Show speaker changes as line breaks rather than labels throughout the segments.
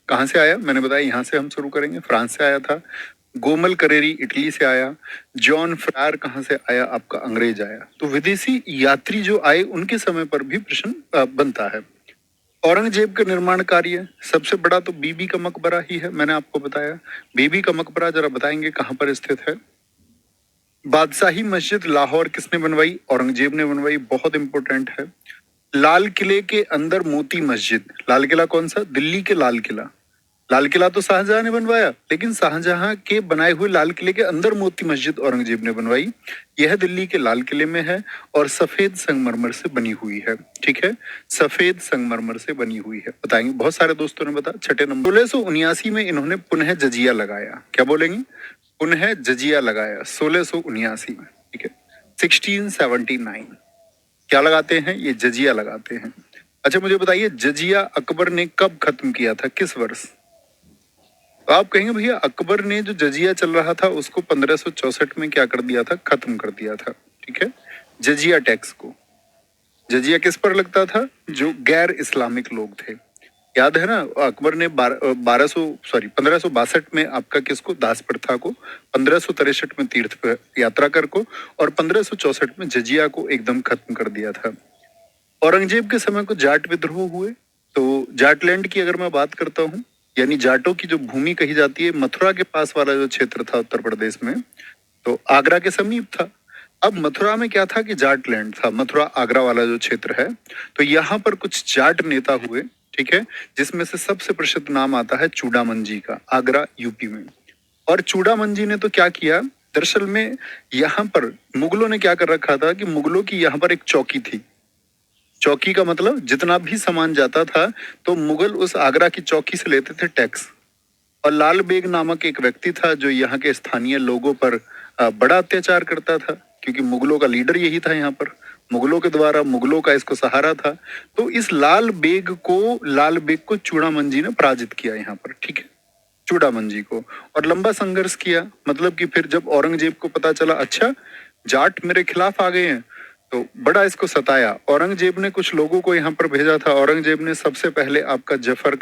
कहाँ से आया, मैंने बताया यहाँ से हम शुरू करेंगे, फ्रांस से आया था। गोमल करेरी इटली से आया। जॉन फ्रायर कहाँ से आया, आपका अंग्रेज आया। तो विदेशी यात्री जो आए उनके समय पर भी प्रश्न बनता है। औरंगजेब का निर्माण कार्य सबसे बड़ा तो बीबी का मकबरा ही है, मैंने आपको बताया। बीबी का मकबरा जरा बताएंगे कहाँ पर स्थित है। बादशाही मस्जिद लाहौर किसने बनवाई, औरंगजेब ने बनवाई, बहुत इंपॉर्टेंट है। लाल किले के अंदर मोती मस्जिद, लाल किला कौन सा, दिल्ली के लाल किला। लाल किला तो शाहजहां ने बनवाया, लेकिन शाहजहां के बनाए हुए लाल किले के अंदर मोती मस्जिद औरंगजेब ने बनवाई। यह दिल्ली के लाल किले में है और सफेद संगमरमर से बनी हुई है। ठीक है, सफेद संगमरमर से बनी हुई है। बताएंगे, बहुत सारे दोस्तों ने बताया। छठे नंबर, 1679 में इन्होंने पुनः जजिया लगाया। क्या बोलेंगे, पुनः जजिया लगाया 1679 में। ठीक है, 1679 क्या लगाते हैं, ये जजिया लगाते हैं। अच्छा मुझे बताइए, जजिया अकबर ने कब खत्म किया था, किस वर्ष। तो आप कहेंगे भैया अकबर ने जो जजिया चल रहा था उसको 1564 में क्या कर दिया था, खत्म कर दिया था। ठीक है, जजिया टैक्स को। जजिया किस पर लगता था, जो गैर इस्लामिक लोग थे। याद है ना, अकबर ने 1562 में आपका किसको, दास प्रथा को, 1563 में तीर्थ यात्रा कर को, और 1564 में जजिया को एकदम खत्म कर दिया था। औरंगजेब के समय को जाट विद्रोह हुए। तो जाटलैंड की अगर मैं बात करता हूँ, यानी जाटों की जो भूमि कही जाती है, मथुरा के पास वाला जो क्षेत्र था उत्तर प्रदेश में, तो आगरा के समीप था। अब मथुरा में क्या था कि जाटलैंड था, मथुरा आगरा वाला जो क्षेत्र है। तो यहाँ पर कुछ जाट नेता हुए, ठीक है, जिसमें से सबसे प्रसिद्ध नाम आता है चूड़ामन जी का, आगरा यूपी में। और चूड़ामन जी ने तो क्या किया, दरअसल में यहाँ पर मुगलों ने क्या कर रखा था कि मुगलों की यहाँ पर एक चौकी थी। चौकी का मतलब जितना भी सामान जाता था तो मुगल उस आगरा की चौकी से लेते थे टैक्स। और लाल बेग नामक एक व्यक्ति था जो यहाँ के स्थानीय लोगों पर बड़ा अत्याचार करता था, क्योंकि मुगलों का लीडर यही था यहाँ पर, मुगलों के द्वारा मुगलों का इसको सहारा था। तो इस लाल बेग को चूड़ामन जी ने पराजित किया यहाँ पर। ठीक है, चूड़ामन जी को, और लंबा संघर्ष किया। मतलब कि फिर जब औरंगजेब को पता चला अच्छा जाट मेरे खिलाफ आ गए हैं, तो बड़ा इसको सताया। औरंगजेब ने कुछ लोगों को यहाँ पर भेजा था। औरंगजेब ने सबसे पहले आपका जफर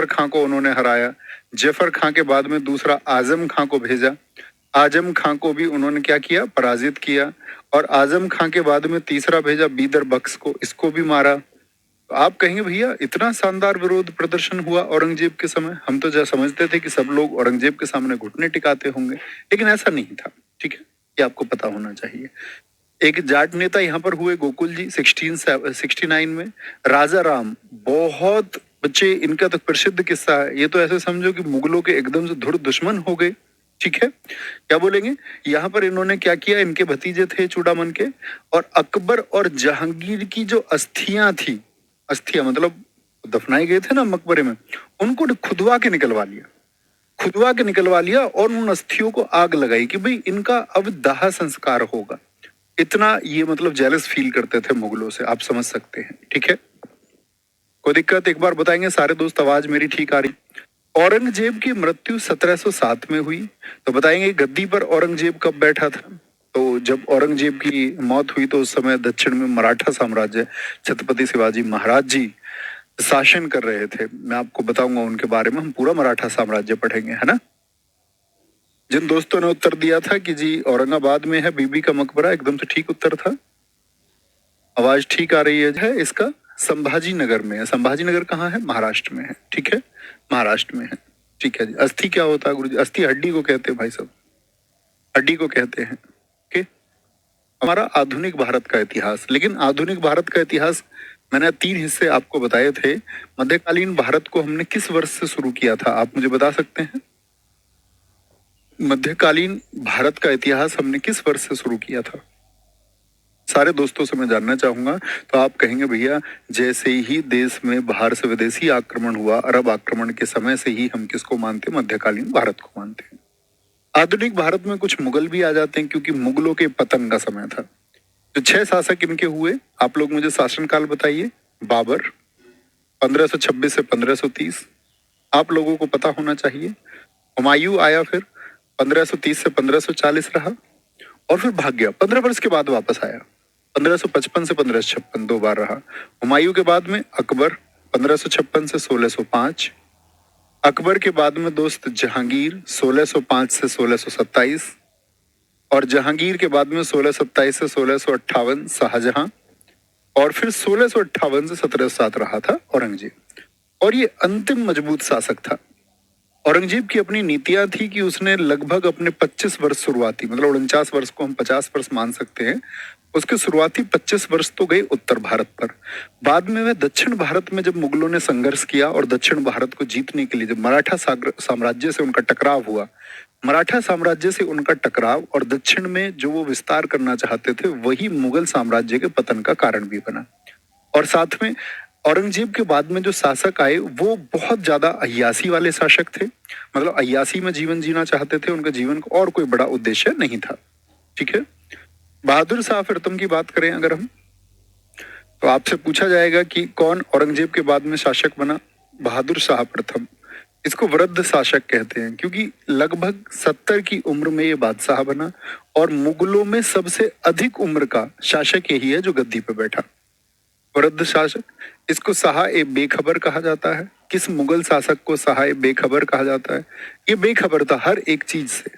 खां को उन्होंने हराया। जफर खां के बाद में दूसरा आजम खां को भेजा। आजम खां को भी उन्होंने क्या किया, पराजित किया। और आजम खां के बाद में तीसरा भेजा बीदर बख्श को, इसको भी मारा। तो आप कहेंगे भैया इतना शानदार विरोध प्रदर्शन हुआ औरंगजेब के समय, हम तो समझते थे कि सब लोग औरंगजेब के सामने घुटने टिकाते होंगे, लेकिन ऐसा नहीं था। ठीक है, ये आपको पता होना चाहिए। एक जाट नेता यहाँ पर हुए गोकुल जी 1669 में। राजा राम, बहुत बच्चे, इनका तो प्रसिद्ध किस्सा है। ये तो ऐसे समझो कि मुगलों के एकदम से धुर दुश्मन हो गए। ठीक है, क्या बोलेंगे, यहाँ पर इन्होंने क्या किया, इनके भतीजे थे चूड़ामन के, और अकबर और जहांगीर की जो अस्थियां थी, अस्थियां मतलब दफनाए गए थे ना मकबरे में, उनको खुदवा के निकलवा लिया और उन अस्थियों को आग लगाई कि भाई इनका अब दाह संस्कार होगा। इतना ये मतलब जेलस फील करते थे मुगलों से, आप समझ सकते हैं। ठीक है, कोई दिक्कत, एक बार बताएंगे सारे दोस्त, आवाज मेरी ठीक आ रही। औरंगजेब की मृत्यु 1707 में हुई। तो बताएंगे गद्दी पर औरंगजेब कब बैठा था। तो जब औरंगजेब की मौत हुई तो उस समय दक्षिण में मराठा साम्राज्य, छत्रपति शिवाजी महाराज जी शासन कर रहे थे। मैं आपको बताऊंगा उनके बारे में, हम पूरा मराठा साम्राज्य पढ़ेंगे, है ना। जिन दोस्तों ने उत्तर दिया था कि जी औरंगाबाद में है बीबी का मकबरा, एकदम से ठीक उत्तर था, आवाज ठीक आ रही है। इसका संभाजी नगर में है। संभाजी नगर कहाँ है, महाराष्ट्र में है। ठीक है, महाराष्ट्र में है। ठीक है जी, अस्थि क्या होता है गुरु जी, अस्थि हड्डी को कहते हैं भाई साहब, हड्डी को कहते हैं। ओके, हमारा आधुनिक भारत का इतिहास, लेकिन आधुनिक भारत का इतिहास मैंने 3 हिस्से आपको बताए थे। मध्यकालीन भारत को हमने किस वर्ष से शुरू किया था, आप मुझे बता सकते हैं। मध्यकालीन भारत का इतिहास हमने किस वर्ष से शुरू किया था, सारे दोस्तों से मैं जानना चाहूंगा। तो आप कहेंगे भैया जैसे ही देश में बाहर से विदेशी आक्रमण हुआ, अरब आक्रमण के समय से ही हम किसको मानते, मध्यकालीन भारत को मानते हैं। आधुनिक भारत में कुछ मुगल भी आ जाते हैं, क्योंकि मुगलों के पतन का समय था। तो 6 शासक इनके हुए, आप लोग मुझे शासनकाल बताइए। बाबर 1526 से 1530, आप लोगों को पता होना चाहिए। हुमायूं आया, फिर 1530 से 1540 रहा, और फिर भाग गया, 15 वर्ष के बाद वापस आया। 1555 से 1556 2 बार रहा। हुमायूं के बाद में अकबर 1556 से 1605, अकबर के बाद में दोस्त जहांगीर 1605 से 1627, और जहांगीर के बाद में 1627 से 1658 शाहजहां, और फिर 1658 से 1707 रहा था औरंगजेब। और ये अंतिम मजबूत शासक था। औरंगजेब की अपनी नीतियां थी कि उसने लगभग अपने 25 वर्ष शुरुआती, मतलब 49 वर्ष को हम 50 वर्ष मान सकते हैं, उसके शुरुआती 25 वर्ष तो गए उत्तर भारत पर। बाद में वह दक्षिण भारत में जब मुगलों ने संघर्ष किया और दक्षिण भारत को जीतने के लिए जब मराठा साम्राज्य से उनका टकराव हुआ, मराठा साम्राज्य से उनका टकराव और दक्षिण में जो वो विस्तार करना चाहते थे, वही मुगल साम्राज्य के पतन का कारण भी बना। और साथ में औरंगजेब के बाद में जो शासक आए वो बहुत ज्यादा अय्यासी वाले शासक थे, मतलब अय्यासी में जीवन जीना चाहते थे, उनका जीवन का और कोई बड़ा उद्देश्य नहीं था। ठीक है। बहादुर शाह प्रथम की बात करें अगर हम, तो आपसे पूछा जाएगा कि कौन औरंगजेब के बाद में शासक बना। बहादुर शाह प्रथम। इसको वृद्ध शासक कहते हैं क्योंकि लगभग 70 की उम्र में ये बादशाह बना, और मुगलों में सबसे अधिक उम्र का शासक यही है जो गद्दी पे बैठा, वृद्ध शासक। इसको शाह ए बेखबर कहा जाता है। किस मुगल शासक को शाह ए बेखबर कहा जाता है? ये बेखबर था हर एक चीज से,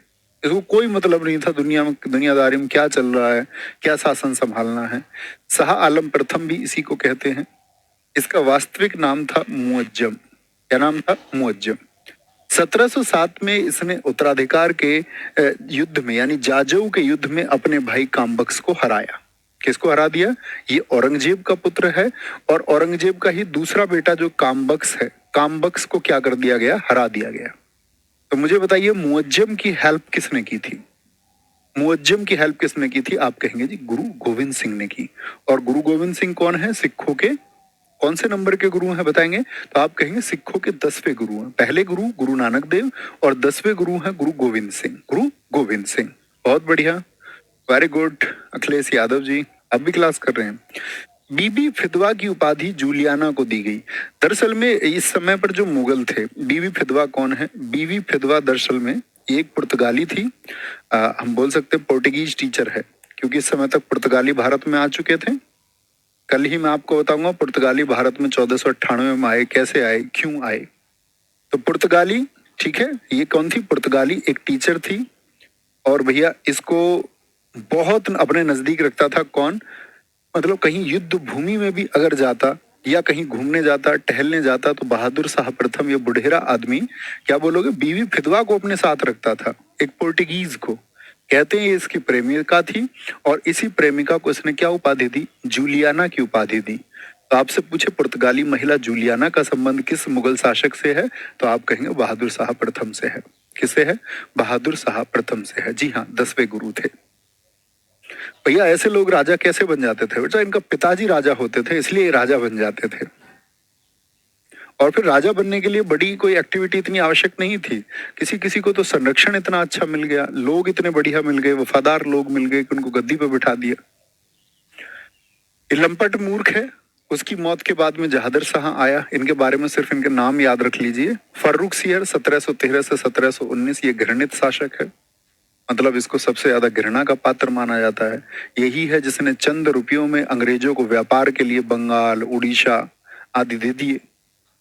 इसको कोई मतलब नहीं था दुनिया में, दुनियादारी में क्या चल रहा है, क्या शासन संभालना है। शाह आलम प्रथम भी इसी को कहते हैं। इसका वास्तविक नाम था मुअज्जम। क्या नाम था? मुअज्जम। 1707 में इसने उत्तराधिकार के युद्ध में, यानी जाजऊ के युद्ध में अपने भाई कामबख्श को हराया। किसको हरा दिया? ये औरंगजेब का पुत्र है, और औरंगजेब का ही दूसरा बेटा जो कामबख्श है, कामबख्श को क्या कर दिया गया? हरा दिया गया। तो मुझे बताइए मुअज्जम की हेल्प किसने की थी? मुअज्जम की हेल्प किसने की थी? आप कहेंगे जी गुरु गोविंद सिंह ने की। और गुरु गोविंद सिंह कौन है? सिखों के कौन से नंबर के गुरु हैं बताएंगे? तो आप कहेंगे सिखों के 10वें गुरु हैं। पहले गुरु गुरु नानक देव, और 10वें गुरु हैं गुरु गोविंद सिंह। गुरु गोविंद सिंह। बहुत बढ़िया, वेरी गुड अखिलेश यादव जी, अब भी क्लास कर रहे हैं। बीबी फिदवा की उपाधि जूलियाना को दी गई। दरअसल में इस समय पर जो मुगल थे, बीबी फिदवा कौन है? बीबी फिदवा दरअसल में एक पुर्तगाली थी। हम बोल सकते पोर्टुगीज टीचर है, क्योंकि इस समय तक पुर्तगाली भारत में आ चुके थे। कल ही मैं आपको बताऊंगा पुर्तगाली भारत में 1498 में आए, कैसे आए, क्यों आए। तो पुर्तगाली, ठीक है, ये कौन थी? पुर्तगाली एक टीचर थी। और भैया इसको बहुत अपने नजदीक रखता था। कौन? मतलब कहीं युद्ध भूमि में भी अगर जाता या कहीं घूमने जाता, टहलने जाता, तो बहादुर शाह प्रथम, ये बुढ़ेरा आदमी, क्या बोलोगे, बीवी फिदवा को अपने साथ रखता था, एक पोर्टुगीज को। कहते हैं ये इसकी प्रेमिका थी, और इसी प्रेमिका को इसने क्या उपाधि दी? जूलियाना की उपाधि दी। तो आपसे पूछे पुर्तगाली महिला जूलियाना का संबंध किस मुगल शासक से है, तो आप कहेंगे बहादुर शाह प्रथम से है। किससे है? बहादुर शाह प्रथम से है। जी हाँ, 10वें गुरु थे। भैया ऐसे लोग राजा कैसे बन जाते थे? बेटा इनका पिताजी राजा होते थे, इसलिए ये राजा बन जाते थे। और फिर राजा बनने के लिए बड़ी कोई एक्टिविटी इतनी आवश्यक नहीं थी। किसी किसी को तो संरक्षण इतना अच्छा मिल गया, लोग इतने बढ़िया मिल गए, वफादार लोग मिल गए कि उनको गद्दी पर बिठा दिया। ये लंपट मूर्ख है। उसकी मौत के बाद में जहादर शाह आया। इनके बारे में सिर्फ इनके नाम याद रख लीजिए। फर्रुख सियर 1713 से 1719, ये घृणित शासक है, मतलब इसको सबसे ज्यादा घृणा का पात्र माना जाता है। यही है जिसने चंद रुपयों में अंग्रेजों को व्यापार के लिए बंगाल, उड़ीसा आदि दे दिए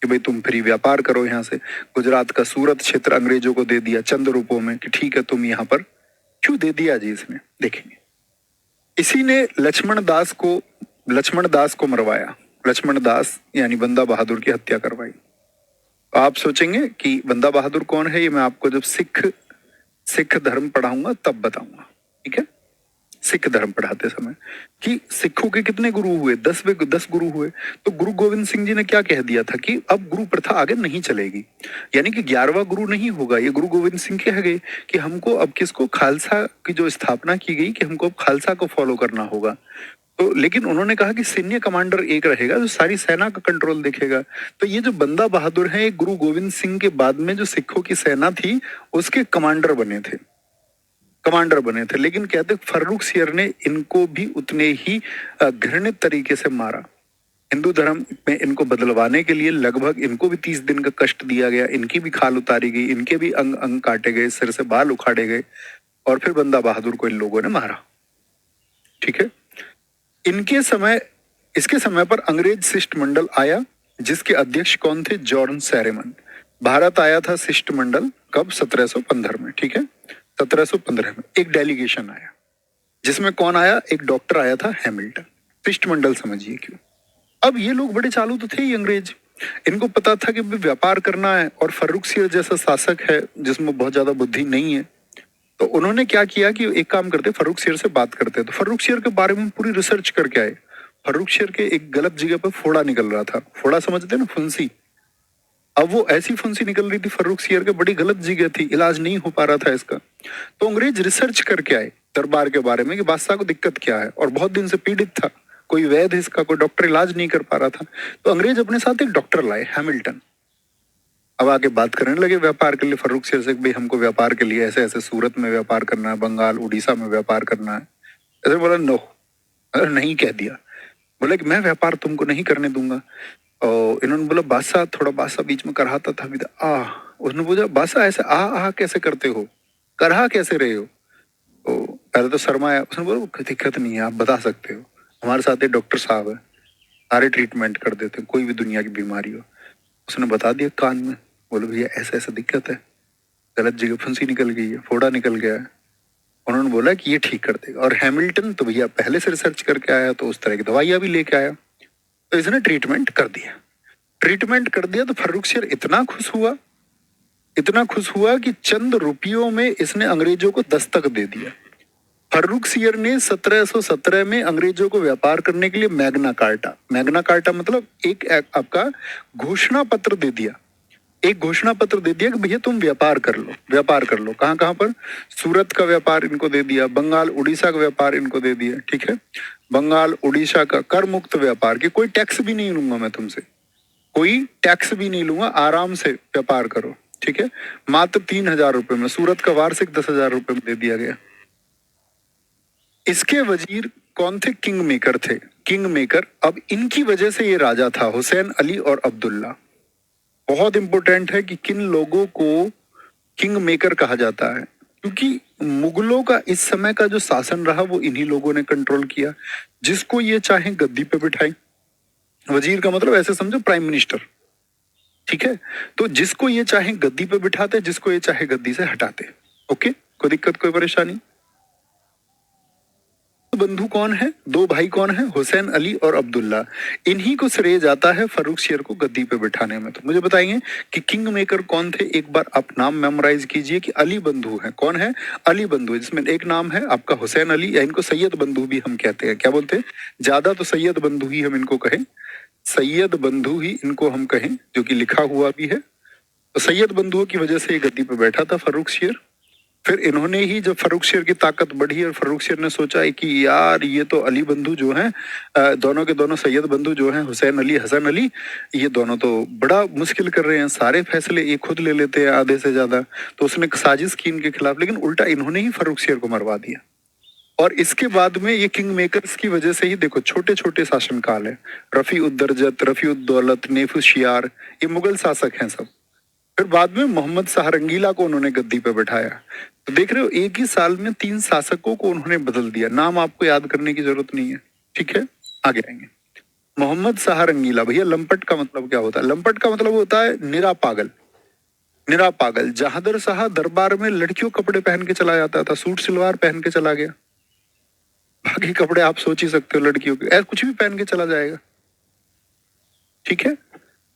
कि भाई तुम फ्री व्यापार करो यहाँ से। गुजरात का सूरत क्षेत्र अंग्रेजों को दे दिया चंद रुपयों में कि ठीक है तुम यहाँ पर। क्यों दे दिया जी इसने? देखेंगे। इसी ने लक्ष्मण दास को मरवाया। लक्ष्मण दास यानी बंदा बहादुर की हत्या करवाई। तो आप सोचेंगे कि बंदा बहादुर कौन है? ये मैं आपको जब सिख धर्म पढ़ाऊंगा तब बताऊंगा। ठीक है, सिख धर्म पढ़ाते समय कि सिखों के कितने गुरु हुए? 10 गुरु हुए। तो गुरु गोविंद सिंह जी ने क्या कह दिया था कि अब गुरु प्रथा आगे नहीं चलेगी, यानी कि 11वां गुरु नहीं होगा। ये गुरु गोविंद सिंह कह गए कि हमको अब किसको? खालसा की जो स्थापना की गई कि हमको अब खालसा को फॉलो करना होगा। तो लेकिन उन्होंने कहा कि सैन्य कमांडर एक रहेगा जो सारी सेना का कंट्रोल देखेगा। तो ये जो बंदा बहादुर है, गुरु गोविंद सिंह के बाद में जो सिखों की सेना थी उसके कमांडर बने थे, लेकिन कहते फर्रुख सियर ने इनको भी उतने ही घृणित तरीके से मारा। हिंदू धर्म में इनको बदलवाने के लिए लगभग इनको भी 30 दिन का कष्ट दिया गया, इनकी भी खाल उतारी गई, इनके भी अंग अंग काटे गए, सिर से बाल उखाड़े गए, और फिर बंदा बहादुर को इन लोगों ने मारा। ठीक है। इसके समय पर अंग्रेज शिष्टमंडल आया, जिसके अध्यक्ष कौन थे? जॉन सैरेमन। भारत आया था शिष्टमंडल कब? 1715 में, ठीक है, 1715 में एक डेलीगेशन आया, जिसमें कौन आया? एक डॉक्टर आया था, हैमिल्टन। शिष्टमंडल समझिए क्यों। अब ये लोग बड़े चालू तो थे ही अंग्रेज, इनको पता था कि भाई व्यापार करना है, और फर्रुखसियर जैसा शासक है जिसमें बहुत ज्यादा बुद्धि नहीं है, तो उन्होंने क्या किया कि एक काम करते, फर्रुखसियर से बात करते, तो फर्रुखसियर के बारे में पूरी रिसर्च करके आए। फर्रुखसियर के एक गलत जगह पर फोड़ा निकल रहा था, फोड़ा समझते हैं ना, फुंसी। अब वो ऐसी फुंसी निकल रही थी फर्रुखसियर के, बड़ी गलत जगह थी, इलाज नहीं हो पा रहा था इसका। तो अंग्रेज रिसर्च करके आए दरबार के बारे में कि बादशाह को दिक्कत क्या है, और बहुत दिन से पीड़ित था, कोई वैद्य इसका, कोई डॉक्टर इलाज नहीं कर पा रहा था। तो अंग्रेज अपने साथ एक डॉक्टर लाए, हैमिल्टन। अब आके बात करने लगे व्यापार के लिए फर्रुखसियर से, भाई हमको व्यापार के लिए ऐसे ऐसे सूरत में व्यापार करना है, बंगाल उड़ीसा में व्यापार करना है। ऐसे बोला नो, अरे नहीं कह दिया, बोले कि मैं व्यापार तुमको नहीं करने दूंगा। और इन्होंने बोला बादशाह, थोड़ा बादशाह बीच में कराता था भी, उसने पूछा बादशाह ऐसे आ कैसे करते हो, करहा कैसे रहे हो? तो पहले तो शर्माया, उसने बोला कोई दिक्कत नहीं है, आप बता सकते हो, हमारे साथ एक डॉक्टर साहब है, सारे ट्रीटमेंट कर देते हैं, कोई भी दुनिया की बीमारी हो। उसने बता दिया कान में, बोले भैया ऐसा ऐसा दिक्कत है, गलत जगह फुंसी निकल गई है, फोड़ा निकल गया है। उन्होंने बोला कि ये ठीक कर देगा, और हैमिल्टन तो भैया पहले से रिसर्च करके आया, तो उस तरह की दवाइयां भी लेके आया, तो इसने ट्रीटमेंट कर दिया। ट्रीटमेंट कर दिया तो फर्रुखसियर इतना खुश हुआ, इतना खुश हुआ कि चंद रुपयों में इसने अंग्रेजों को दस्तक दे दिया। फर्रुखसियर ने 1717 में अंग्रेजों को व्यापार करने के लिए मैग्ना कार्टा, मैग्ना कार्टा मतलब आपका घोषणा पत्र दे दिया, एक घोषणा पत्र दे दिया कि भैया तुम व्यापार कर लो, व्यापार कर लो। कहाँ कहाँ पर? सूरत का व्यापार इनको दे दिया, बंगाल उड़ीसा का व्यापार इनको दे दिया, ठीक है, बंगाल उड़ीसा का कर मुक्त व्यापार, की कोई टैक्स भी नहीं लूंगा मैं तुमसे, कोई टैक्स भी नहीं लूंगा, आराम से व्यापार करो, ठीक है, मात्र 3,000 रुपए में। सूरत का वार्षिक 10,000 रुपए में दे दिया गया। इसके वजीर कौन थे? किंग मेकर थे, किंग मेकर। अब इनकी वजह से ये राजा था, हुसैन अली और अब्दुल्ला। बहुत इंपॉर्टेंट है कि किन लोगों को किंग मेकर कहा जाता है, क्योंकि मुगलों का इस समय का जो शासन रहा वो इन्हीं लोगों ने कंट्रोल किया, जिसको ये चाहे गद्दी पे बिठाए। वजीर का मतलब ऐसे समझो प्राइम मिनिस्टर, ठीक है, तो जिसको ये चाहे गद्दी पे बिठाते, जिसको ये चाहे गद्दी से हटाते। ओके, कोई दिक्कत, कोई परेशानी? बंधु कौन है? दो भाई कौन है? हुसैन अली और अब्दुल्ला। इन्हीं को श्रेय जाता है फर्रुखसियर को गद्दी पे बिठाने में। तो मुझे बताइए कि किंग मेकर कौन थे, एक बार आप नाम मेमोराइज कीजिए कि अली बंधु है। कौन है? अली बंधु है, जिसमें एक नाम है आपका हुसैन अली, या इनको सैयद बंधु भी हम कहते हैं। क्या बोलते हैं? ज्यादा तो सैयद बंधु ही हम इनको कहें, सैयद बंधु ही इनको हम कहें, जो कि लिखा हुआ भी है। तो सैयद बंधुओं की वजह से ये गद्दी पे बैठा था फर्रुखसियर। फिर इन्होंने ही, जब फर्रुखसियर की ताकत बढ़ी और फर्रुखसियर ने सोचा है कि यार ये तो अली बंधु जो हैं, दोनों के दोनों सैयद बंधु जो हैं, हुसैन अली हसन अली, ये दोनों तो बड़ा मुश्किल कर रहे हैं, सारे फैसले ये खुद ले लेते हैं आधे से ज्यादा। तो उसने एक साजिश की इनके खिलाफ, लेकिन उल्टा इन्होंने ही फर्रुखसियर को मरवा दिया। और इसके बाद में ये किंग मेकर्स की वजह से ही देखो छोटे छोटे शासनकाल है, रफी उद्दरजत, रफी उद्दौलत, नेफुस शियार, ये मुगल शासक हैं सब। फिर बाद में मोहम्मद शाह रंगीला को उन्होंने गद्दी पे बैठाया। तो देख रहे हो, एक ही साल में 3 शासकों को उन्होंने बदल दिया। नाम आपको याद करने की जरूरत नहीं है, ठीक है, आगे आएंगे। मोहम्मद शाह रंगीला। भैया लंपट का मतलब क्या होता है? लंपट का मतलब होता है निरा पागल, निरा पागल। जहांदर शाह दरबार में लड़कियों कपड़े पहन के चला जाता था, सूट सलवार पहन के चला गया, बाकी कपड़े आप सोच ही सकते हो लड़कियों के, ऐसा कुछ भी पहन के चला जाएगा, ठीक है।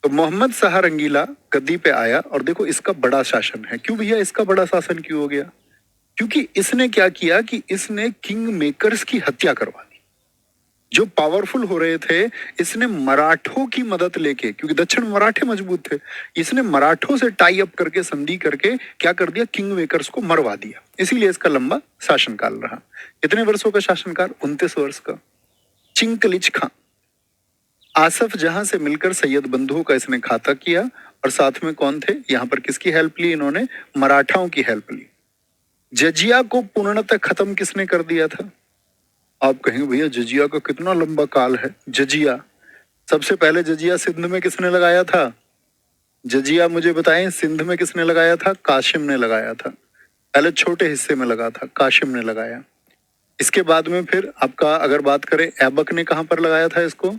तो मोहम्मद शाह रंगीला गद्दी पे आया, और देखो इसका बड़ा शासन है। क्यों भैया इसका बड़ा शासन क्यों हो गया? क्योंकि इसने क्या किया कि इसने किंग मेकर्स की हत्या करवा दी, जो पावरफुल हो रहे थे। इसने मराठों की मदद लेके, क्योंकि दक्षिण मराठे मजबूत थे, इसने मराठों से टाई अप करके, संधि करके क्या कर दिया, किंग मेकर्स को मरवा दिया। इसीलिए इसका लंबा शासनकाल रहा। कितने वर्षों का शासनकाल? 29 वर्ष का। चिंकलिच खां, आसफ जहां से मिलकर सैयद बंधुओं का इसने खाता किया, और साथ में कौन थे यहाँ पर, किसकी हेल्प ली इन्होंने? मराठाओं की हेल्प ली। जजिया को पूर्णतः खत्म किसने कर दिया था? आप कहेंगे भैया जजिया का कितना लंबा काल है। जजिया, सबसे पहले जजिया सिंध में किसने लगाया था? जजिया मुझे बताएं, सिंध में किसने लगाया था? काशिम ने लगाया था। पहले छोटे हिस्से में लगा था, काशिम ने लगाया। इसके बाद में फिर आपका अगर बात करें, ऐबक ने कहां पर लगाया था इसको?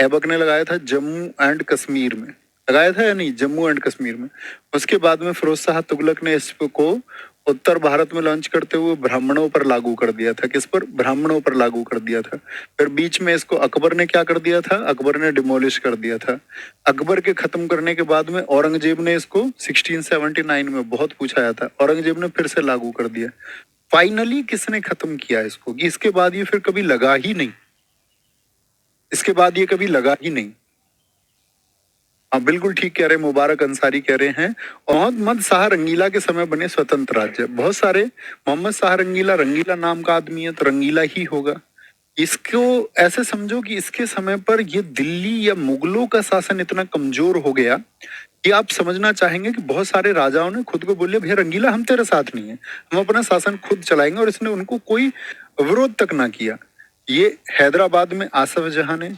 ऐबक ने लगाया था जम्मू एंड कश्मीर में। लगाया था या नहीं, जम्मू एंड कश्मीर में। उसके बाद में फिरोज शाह तुगलक ने इसको उत्तर भारत में लॉन्च करते हुए ब्राह्मणों पर लागू कर दिया था। किस पर? ब्राह्मणों पर लागू कर दिया था। फिर बीच में इसको अकबर ने क्या कर दिया था? अकबर ने डिमोलिश कर दिया था। अकबर के खत्म करने के बाद में औरंगजेब ने इसको 1679 में, बहुत पूछा जाता है, औरंगजेब ने फिर से लागू कर दिया। फाइनली किसने खत्म किया इसको कि इसके बाद ये फिर कभी लगा ही नहीं, इसके बाद ये कभी लगा ही नहीं। हाँ बिल्कुल ठीक कह रहे हैं, मुबारक अंसारी कह रहे हैं। मोहम्मद शाह रंगीला के समय बने स्वतंत्र राज्य बहुत सारे। मोहम्मद शाह रंगीला, रंगीला नाम का आदमी है तो रंगीला ही होगा। इसको ऐसे समझो कि इसके समय पर ये दिल्ली या मुगलों का शासन इतना कमजोर हो गया कि आप समझना चाहेंगे कि बहुत सारे राजाओं ने खुद को बोले भैया रंगीला हम तेरे साथ नहीं है, हम अपना शासन खुद चलाएंगे, और इसने उनको कोई विरोध तक ना किया। ये हैदराबाद में आसफ जहां ने,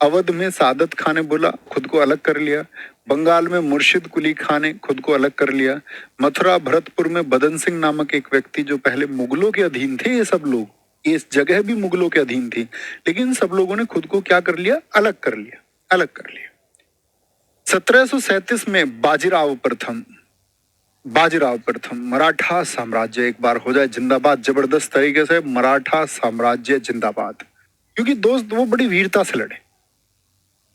अवध में सादत खान ने बोला खुद को अलग कर लिया, बंगाल में मुर्शिद कुली खान ने खुद को अलग कर लिया, मथुरा भरतपुर में बदन सिंह नामक एक व्यक्ति जो पहले मुगलों के अधीन थे, ये सब लोग, इस जगह भी मुगलों के अधीन थी, लेकिन सब लोगों ने खुद को क्या कर लिया? अलग कर लिया, अलग कर लिया। 1737 में बाजीराव प्रथम मराठा साम्राज्य एक बार हो जाए जिंदाबाद, जबरदस्त तरीके से मराठा साम्राज्य जिंदाबाद, क्योंकि दोस्त वो बड़ी वीरता से लड़े।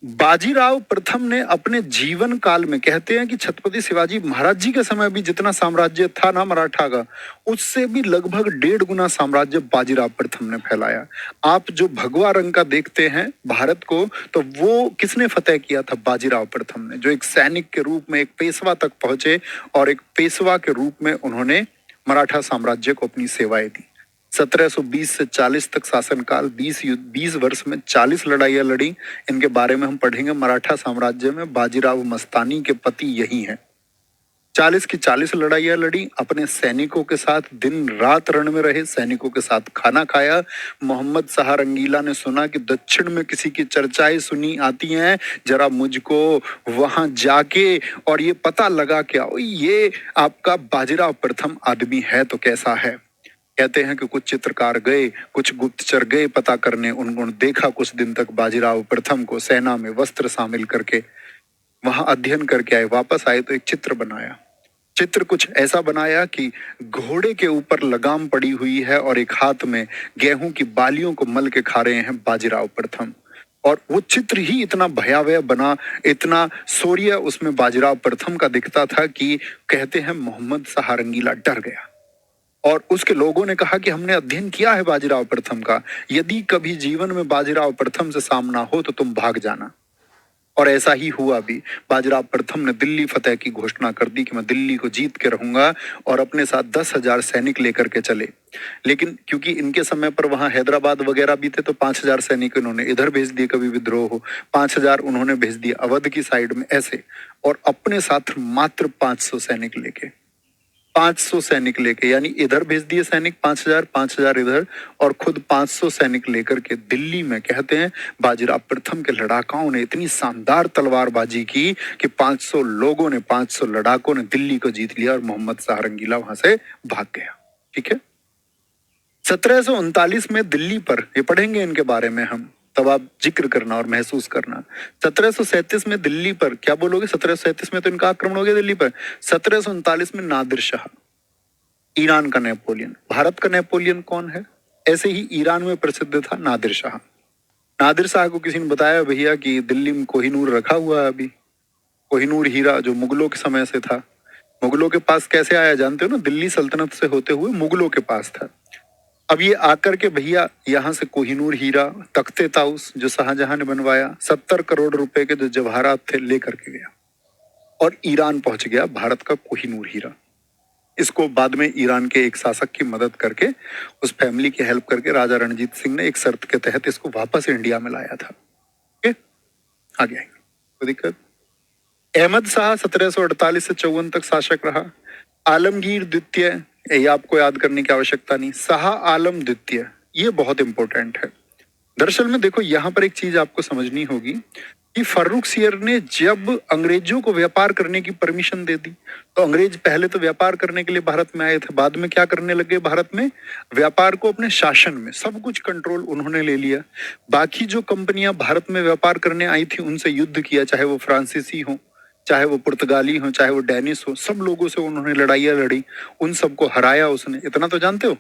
बाजीराव प्रथम ने अपने जीवन काल में, कहते हैं कि छत्रपति शिवाजी महाराज जी के समय भी जितना साम्राज्य था ना मराठा का, उससे भी लगभग 1.5 गुना साम्राज्य बाजीराव प्रथम ने फैलाया। आप जो भगवा रंग का देखते हैं भारत को, तो वो किसने फतेह किया था? बाजीराव प्रथम ने, जो एक सैनिक के रूप में एक पेशवा तक पहुंचे और एक पेशवा के रूप में उन्होंने मराठा साम्राज्य को अपनी सेवाएं दी। 1720 से 40 तक शासनकाल, 20 वर्ष में 40 लड़ाइयां लड़ी। इनके बारे में हम पढ़ेंगे। मराठा साम्राज्य में बाजीराव मस्तानी के पति यही हैं। 40 की 40 लड़ाइयां लड़ी, अपने सैनिकों के साथ दिन रात रण में रहे, सैनिकों के साथ खाना खाया। मोहम्मद शाह रंगीला ने सुना कि दक्षिण में किसी की चर्चाएं सुनी आती हैं, जरा मुझको वहां जाके और ये पता लगा के आओ ये आपका बाजीराव प्रथम आदमी है तो कैसा है। कहते हैं कि कुछ चित्रकार गए, कुछ गुप्तचर गए पता करने, उन्होंने देखा कुछ दिन तक बाजीराव प्रथम को सेना में वस्त्र शामिल करके, वहां अध्ययन करके आए, वापस आए तो एक चित्र बनाया। चित्र कुछ ऐसा बनाया कि घोड़े के ऊपर लगाम पड़ी हुई है और एक हाथ में गेहूं की बालियों को मल के खा रहे हैं बाजीराव प्रथम। और वो चित्र ही इतना भयावह बना, इतना शौर्य उसमें बाजीराव प्रथम का दिखता था कि कहते हैं मोहम्मद शाह रंगीला डर गया। और उसके लोगों ने कहा कि हमने अध्ययन किया है बाजीराव प्रथम का, यदि कभी जीवन में बाजीराव प्रथम से सामना हो तो तुम भाग जाना। और ऐसा ही हुआ भी। बाजीराव प्रथम ने दिल्ली फतेह की घोषणा कर दी कि मैं दिल्ली को जीत के रहूंगा, और अपने साथ 10,000 सैनिक लेकर के चले। लेकिन क्योंकि इनके समय पर वहां हैदराबाद वगैरह भी थे, तो 5,000 सैनिक उन्होंने इधर भेज दिए, कभी विद्रोह हो, 5,000 उन्होंने भेज दिए अवध की साइड में ऐसे, और अपने साथ मात्र 500 सैनिक लेके, 500 सैनिक लेके, यानी इधर भेज दिए सैनिक 5,000, 5,000 इधर, और खुद 500 सैनिक लेकर के दिल्ली में, कहते हैं बाजीराव प्रथम के लड़ाकों ने इतनी शानदार तलवारबाजी की कि 500 लोगों ने, 500 लड़ाकों ने दिल्ली को जीत लिया और मोहम्मद शाह रंगीला वहां से भाग गया। ठीक है। 1739 में दिल्ली पर, ये पढ़ेंगे इनके बारे में हम, तब आप जिक्र करना और महसूस करना। 1737 में दिल्ली पर क्या बोलोगे? 1737 में तो इनका आक्रमण हो गया दिल्ली पर। 1739 में नादिर शाह, ईरान का नेपोलियन। भारत का नेपोलियन कौन है? ऐसे ही ईरान में प्रसिद्ध था नादिर शाह। नादिर शाह को किसी ने बताया भैया कि दिल्ली में कोहिनूर रखा हुआ है अभी, कोहिनूर हीरा जो मुगलों के समय से था। मुगलों के पास कैसे आया जानते हो ना? दिल्ली सल्तनत से होते हुए मुगलों के पास था। अब ये आकर के भैया यहाँ से कोहिनूर हीरा, तख्ते ताउस जो शाहजहां ने बनवाया, 70 करोड़ रुपए के जो जवाहरात थे लेकर के गया, और ईरान पहुंच गया भारत का कोहिनूर हीरा। इसको बाद में ईरान के एक शासक की मदद करके, उस फैमिली की हेल्प करके, राजा रणजीत सिंह ने एक शर्त के तहत इसको वापस इंडिया में लाया था। ओके, आगे आएंगे, कोई दिक्कत? अहमद शाह 1748 से 54 तक शासक रहा। आलमगीर द्वितीय, ये आपको याद करने की आवश्यकता नहीं। शाह आलम द्वितीय, ये बहुत इंपॉर्टेंट है। दरअसल में देखो यहाँ पर एक चीज आपको समझनी होगी कि फर्रुख सियर ने जब अंग्रेजों को व्यापार करने की परमिशन दे दी, तो अंग्रेज पहले तो व्यापार करने के लिए भारत में आए थे, बाद में क्या करने लगे? भारत में व्यापार को अपने शासन में, सब कुछ कंट्रोल उन्होंने ले लिया। बाकी जो कंपनियां भारत में व्यापार करने आई थी उनसे युद्ध किया, चाहे वो फ्रांसीसी हो, चाहे वो पुर्तगाली हो, चाहे वो डेनिस हो, सब लोगों से उन्होंने लड़ाइयाँ लड़ी, उन सबको हराया उसने। इतना तो जानते हो?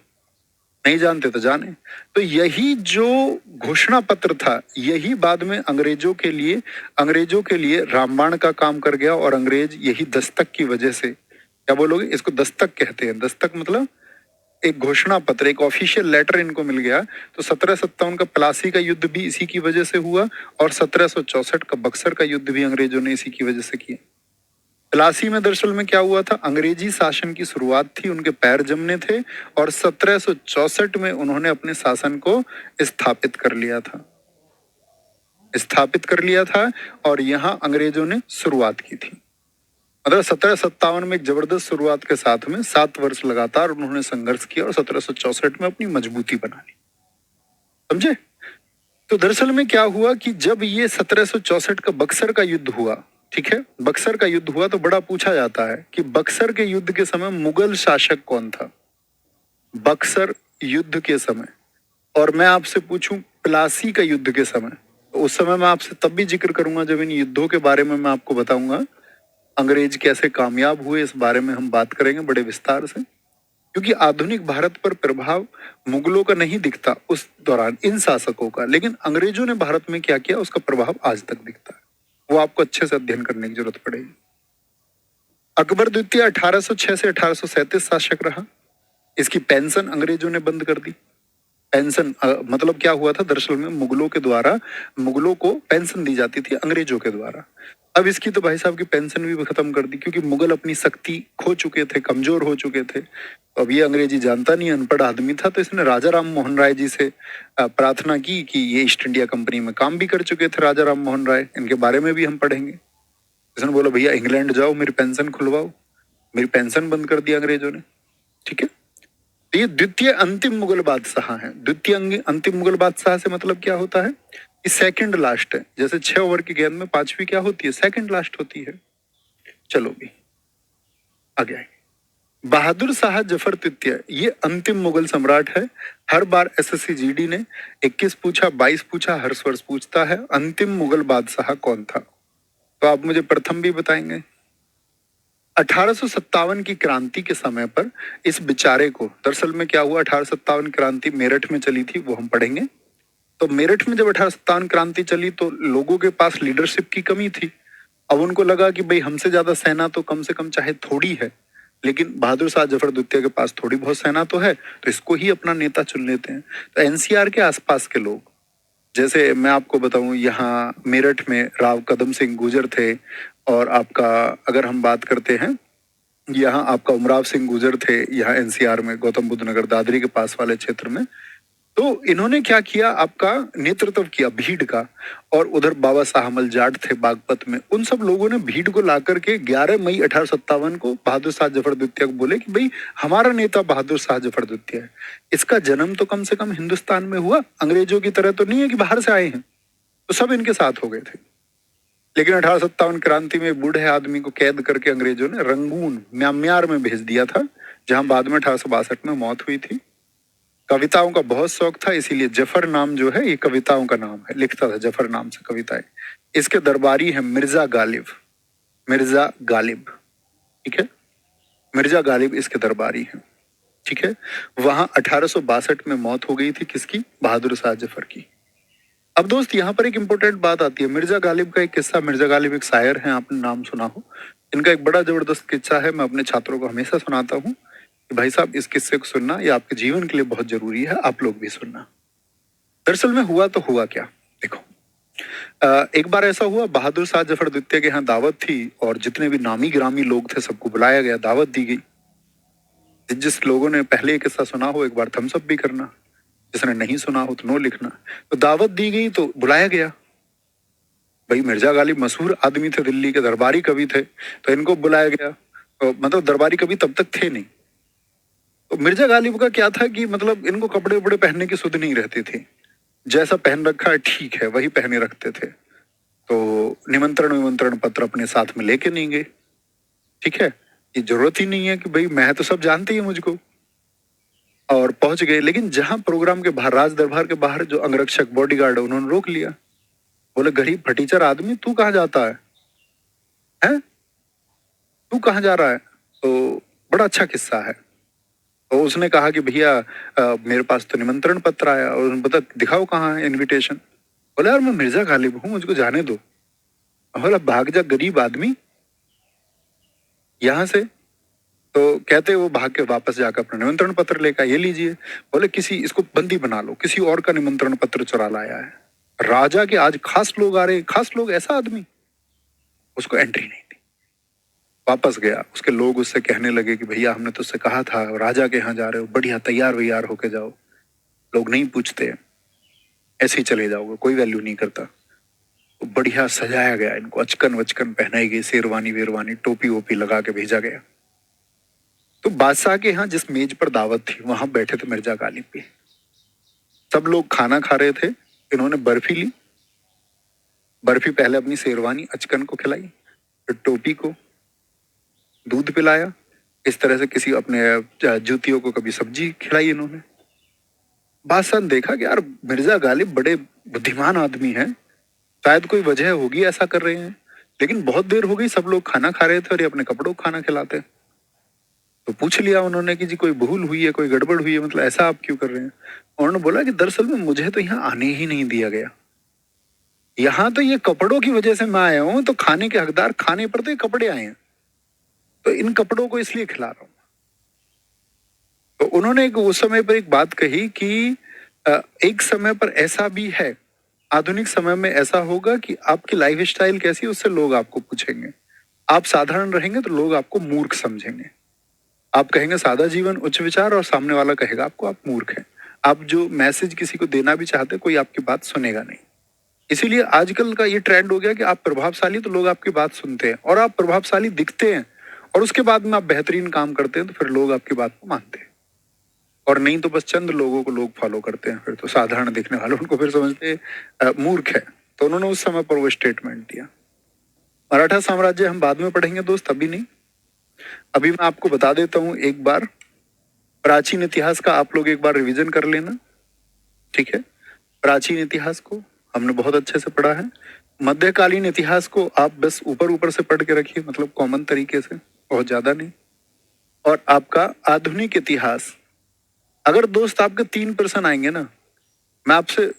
नहीं जानते तो जाने। तो यही जो घोषणा पत्र था, यही बाद में अंग्रेजों के लिए रामबाण का काम कर गया। और अंग्रेज यही दस्तक की वजह से, क्या बोलोगे, इसको दस्तक कहते हैं। दस्तक मतलब एक घोषणा पत्र, एक ऑफिशियल लेटर इनको मिल गया। तो 1757 का प्लासी का युद्ध भी इसी की वजह से हुआ, और 1764 का बक्सर का युद्ध भी अंग्रेजों ने इसी की वजह से किया। प्लासी में दरअसल में क्या हुआ था, अंग्रेजी शासन की शुरुआत थी, उनके पैर जमने थे, और 1764 में उन्होंने अपने शासन को स्थापित कर लिया था, और यहाँ अंग्रेजों ने शुरुआत की थी। मतलब 1757 में एक जबरदस्त शुरुआत के साथ में 7 वर्ष लगातार उन्होंने संघर्ष किया, और 1764 में अपनी मजबूती बना ली। समझे? तो दरअसल में क्या हुआ कि जब ये 1764 का बक्सर का युद्ध हुआ, ठीक है, बक्सर का युद्ध हुआ, तो बड़ा पूछा जाता है कि बक्सर के युद्ध के समय मुगल शासक कौन था। बक्सर युद्ध के समय, और मैं आपसे पूछूं प्लासी का युद्ध के समय, तो उस समय मैं आपसे तब भी जिक्र करूंगा जब इन युद्धों के बारे में मैं आपको बताऊंगा। अंग्रेज कैसे कामयाब हुए, इस बारे में हम बात करेंगे बड़े विस्तार से, क्योंकि आधुनिक भारत पर प्रभाव मुगलों का नहीं दिखता उस दौरान, इन शासकों का, लेकिन अंग्रेजों ने भारत में क्या किया उसका प्रभाव आज तक दिखता है। वो आपको अच्छे से अध्ययन करने की जरूरत पड़ेगी। अकबर द्वितीय 1806 से 1837 शासक रहा। इसकी पेंशन अंग्रेजों ने बंद कर दी। पेंशन मतलब क्या हुआ था, दरअसल में मुगलों को पेंशन दी जाती थी अंग्रेजों के द्वारा। अब इसकी तो भाई साहब की पेंशन भी खत्म कर दी, क्योंकि मुगल अपनी शक्ति खो चुके थे, कमजोर हो चुके थे। तो अब ये अंग्रेजी जानता नहीं, अनपढ़ आदमी था, तो इसने राजा राम मोहन राय जी से प्रार्थना की कि ये ईस्ट इंडिया कंपनी में काम भी कर चुके थे राजा राम मोहन राय, इनके बारे में भी हम पढ़ेंगे। इसने बोला भैया इंग्लैंड जाओ, मेरी पेंशन खुलवाओ। मेरी पेंशन बंद कर दी अंग्रेजों ने। ठीक है, तो ये द्वितीय अंतिम मुगल बादशाह हैं। अंतिम मुगल बादशाह से मतलब क्या होता है कि सेकंड लास्ट है। जैसे 6 ओवर की गेंद में 5वीं क्या होती है, सेकंड लास्ट होती है। चलो भी आगे आए। बहादुर शाह जफर तृतीय ये अंतिम मुगल सम्राट है। हर बार एसएससी जीडी ने 21 पूछा, 22 पूछा, हर वर्ष पूछता है अंतिम मुगल बादशाह कौन था। तो आप मुझे प्रथम भी बताएंगे। 1857 की क्रांति के समय पर इस बेचारे को, दरअसल में क्या हुआ, 1857 क्रांति मेरठ में चली थी, वो हम पढ़ेंगे। तो मेरठ में जब 1857 क्रांति चली तो लोगों के पास लीडरशिप की कमी थी। अब उनको लगा कि भाई हमसे ज्यादा सेना तो कम से कम चाहे थोड़ी है, लेकिन बहादुर शाह जफर द्वितीय के पास थोड़ी बहुत सेना तो है, तो इसको ही अपना नेता चुन लेते हैं। तो एनसीआर के आसपास के लोग, जैसे मैं आपको बताऊं, यहाँ मेरठ में राव कदम सिंह गुर्जर थे, और आपका अगर हम बात करते हैं, यहाँ आपका उमराव सिंह गुर्जर थे, यहाँ एनसीआर में गौतम बुद्ध नगर दादरी के पास वाले क्षेत्र में। तो इन्होंने क्या किया, आपका नेतृत्व किया भीड़ का। और उधर बाबा साहब जाट थे बागपत में, उन सब लोगों ने भीड़ को ला करके 11 मई 1857 को बहादुर शाह जफर द्वितीय को बोले कि भाई हमारा नेता बहादुर शाह जफर द्वितीय है। इसका जन्म तो कम से कम हिंदुस्तान में हुआ, अंग्रेजों की तरह तो नहीं है कि बाहर से आए हैं। तो सब इनके साथ हो गए थे। लेकिन 1857 क्रांति में बूढ़े आदमी को कैद करके अंग्रेजों ने रंगून म्यांमार में भेज दिया था, जहां बाद में 1862 में मौत हुई थी। कविताओं का बहुत शौक था, इसीलिए जफर नाम जो है ये कविताओं का नाम है, लिखता था जफर नाम से कविताएं। इसके दरबारी है मिर्जा गालिब। ठीक है, मिर्जा गालिब इसके दरबारी हैं। ठीक है, वहां 1862 में मौत हो गई थी किसकी, बहादुर शाह जफर की। अब दोस्त यहाँ पर एक इंपॉर्टेंट बात आती है। मिर्जा गालिब का एक किस्सा, मिर्जा गालिब एक शायर हैं, आपने नाम सुना हो। इनका एक बड़ा जबरदस्त किस्सा है, मैं अपने छात्रों को हमेशा सुनाता हूँ कि भाई साहब इस किस्से को सुनना, ये आपके जीवन के लिए बहुत जरूरी है, आप लोग भी सुनना। दरअसल में हुआ तो हुआ क्या, देखो। एक बार ऐसा हुआ, बहादुर शाह जफर द्वितीय के यहाँ दावत थी, और जितने भी नामी ग्रामी लोग थे सबको बुलाया गया, दावत दी गई। जिस लोगों ने पहले ये किस्सा सुना हो एक बार थम्स अप भी करना, जिसने नहीं सुना हो तो नो लिखना। तो दावत दी गई तो बुलाया गया। भाई मिर्जा गालिब मशहूर आदमी थे, दिल्ली के दरबारी कवि थे, तो इनको बुलाया गया। तो मतलब दरबारी कवि तब तक थे नहीं। तो मिर्जा गालिब का क्या था कि मतलब इनको कपड़े उपड़े पहनने की सुध नहीं रहती थी, जैसा पहन रखा है ठीक है वही पहने रखते थे। तो निमंत्रण पत्र अपने साथ में लेके नहीं गए। ठीक है, ये जरूरत ही नहीं है कि भाई मैं तो सब जानती है मुझको। और पहुंच गए, लेकिन जहां प्रोग्राम के बाहर, राज दरबार के बाहर जो अंगरक्षक बॉडीगार्ड है उन्होंने रोक लिया। बोले गरीब फटीचर आदमी तू कहाँ जाता है? तू कहाँ जा रहा है? तो बड़ा अच्छा किस्सा है। तो उसने कहा कि भैया मेरे पास तो निमंत्रण पत्र आया, और उन्होंने बता दिखाओ कहाँ है इनविटेशन। बोला यार मैं मिर्जा गालिब हूँ, मुझको जाने दो। बोला भाग जा गरीब आदमी यहाँ से। तो कहते वो भाग के वापस जाकर अपना निमंत्रण पत्र लेकर, ये लीजिए। बोले किसी इसको बंदी बना लो, किसी और का निमंत्रण पत्र चुरा लाया है। राजा के आज खास लोग आ रहे, खास लोग, ऐसा आदमी। उसको एंट्री नहीं दी। वापस गया, उसके लोग उससे कहने लगे कि भैया हमने तुझसे कहा था राजा के यहाँ जा रहे हो, बढ़िया तैयार वैयार होके जाओ, लोग नहीं पूछते, ऐसे ही चले जाओगे, कोई वैल्यू नहीं करता। तो बढ़िया सजाया गया, इनको अचकन वचकन पहनाई गई, शेरवानी वेरवानी टोपी वोपी लगा के भेजा गया। तो बादशाह के यहाँ जिस मेज पर दावत थी वहां बैठे थे मिर्जा गालिब भी। सब लोग खाना खा रहे थे। इन्होंने बर्फी ली। बर्फी पहले अपनी शेरवानी अचकन को खिलाई, फिर टोपी को दूध पिलाया, इस तरह से किसी अपने जूतियों को कभी सब्जी खिलाई इन्होंने। बादशाह ने देखा कि यार मिर्जा गालिब बड़े बुद्धिमान आदमी हैं, शायद कोई वजह होगी ऐसा कर रहे हैं, लेकिन बहुत देर हो गई, सब लोग खाना खा रहे थे और ये अपने कपड़ों को खाना खिलाते हैं। तो पूछ लिया उन्होंने कि जी कोई भूल हुई है, कोई गड़बड़ हुई है, मतलब ऐसा आप क्यों कर रहे हैं? उन्होंने बोला कि दरअसल में मुझे तो यहाँ आने ही नहीं दिया गया। यहाँ तो ये कपड़ों की वजह से मैं आया हूँ, तो खाने के हकदार खाने पर तो ये कपड़े आए हैं, तो इन कपड़ों को इसलिए खिला रहा हूँ। तो उन्होंने उस समय पर एक बात कही कि एक समय पर ऐसा भी है, आधुनिक समय में ऐसा होगा कि आपकी लाइफ स्टाइल कैसी है उससे लोग आपको पूछेंगे। आप साधारण रहेंगे तो लोग आपको मूर्ख समझेंगे। आप कहेंगे सादा जीवन उच्च विचार, और सामने वाला कहेगा आपको आप मूर्ख हैं। आप जो मैसेज किसी को देना भी चाहते कोई आपकी बात सुनेगा नहीं। इसीलिए आजकल का ये ट्रेंड हो गया कि आप प्रभावशाली तो लोग आपकी बात सुनते हैं, और आप प्रभावशाली दिखते हैं और उसके बाद में आप बेहतरीन काम करते हैं तो फिर लोग आपकी बात को मानते हैं। और नहीं तो बस चंद लोगों को लोग फॉलो करते हैं, फिर तो साधारण दिखने वालों उनको फिर समझते मूर्ख है। तो उन्होंने उस समय पर वो स्टेटमेंट दिया। मराठा साम्राज्य हम बाद में पढ़ेंगे दोस्त, अभी नहीं। अभी मैं आपको बता देता हूँ एक बार, प्राचीन इतिहास का आप लोग एक बार रिवीजन कर लेना, ठीक है? प्राचीन इतिहास को हमने बहुत अच्छे से पढ़ा है। मध्यकालीन इतिहास को आप बस ऊपर ऊपर से पढ़ के रखिए, मतलब कॉमन तरीके से, बहुत ज्यादा नहीं। और आपका आधुनिक इतिहास, अगर दोस्त आपके 3 प्रश्न आएंगे ना, मैं आपसे